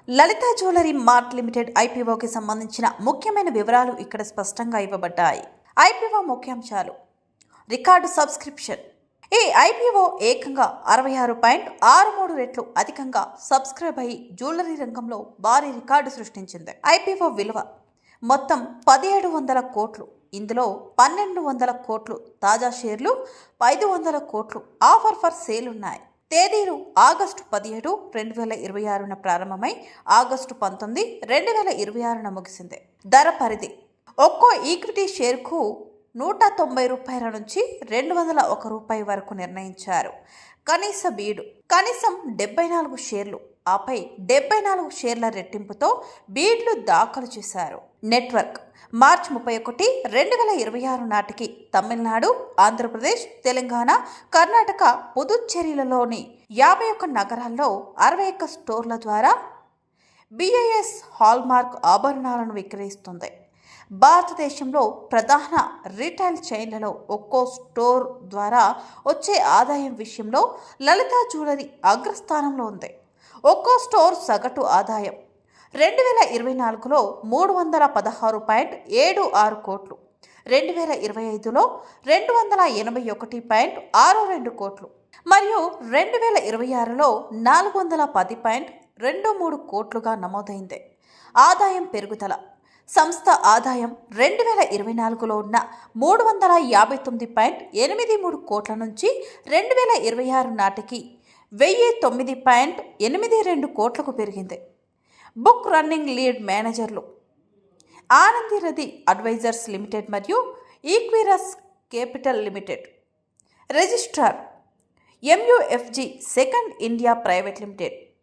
లలిత jewellery mart limited ఐపీఓకి సంబంధించిన ముఖ్యమైన వివరాలు ఇక్కడ స్పష్టంగా ఇవ్వబడ్డాయి. ఐపీఓ ముఖ్యాంశాలు. Record subscription. ఈ ఐపీఓ ఏకంగా 66.63 రెట్లు అధికంగా సబ్స్క్రైబ్ అయి జ్యువెలరీ రంగంలో భారీ రికార్డు సృష్టించింది. ఐపీఓ విలువ మొత్తం 1700 కోట్లు. ఇందులో 1200 కోట్లు తాజా షేర్లు, 500 కోట్లు ఆఫర్ ఫర్ సేల్ ఉన్నాయి. తేదీలు ఆగస్టు 17, 2026న ప్రారంభమై ఆగస్టు 19, 2026న ముగిసింది. ధర పరిధి ఒక్కో ఈక్విటీ షేర్కు ₹190 నుంచి ₹201 వరకు నిర్ణయించారు. కనీస బీడు కనీసం 74 షేర్లు, ఆపై 74 షేర్ల రెట్టింపుతో బీడ్లు దాఖలు చేశారు. నెట్వర్క్ మార్చి 31, 2026 నాటికి తమిళనాడు, ఆంధ్రప్రదేశ్, తెలంగాణ, కర్ణాటక, పుదుచ్చేరిలలోని 51 నగరాల్లో 61 స్టోర్ల ద్వారా BIS హాల్మార్క్ ఆభరణాలను విక్రయిస్తుంది. భారతదేశంలో ప్రధాన రీటైల్ చైన్లలో ఒక్కో స్టోర్ ద్వారా వచ్చే ఆదాయం విషయంలో లలిత జ్యువెలరీ అగ్రస్థానంలో ఉంది. ఒక్కో స్టోర్ సగటు ఆదాయం 2024లో 316.76 కోట్లు, 2025లో 281.62 కోట్లు మరియు 2026లో 410.23 కోట్లుగా నమోదైంది. ఆదాయం పెరుగుదల. సంస్థ ఆదాయం 2024లో ఉన్న 359.83 కోట్ల నుంచి 2026 నాటికి 1009.82 కోట్లకు పెరిగింది. బుక్ రన్నింగ్ లీడ్ మేనేజర్లు ఆనంది రథి అడ్వైజర్స్ లిమిటెడ్ మరియు Equirus capital limited. Registrar MUFG second India private limited.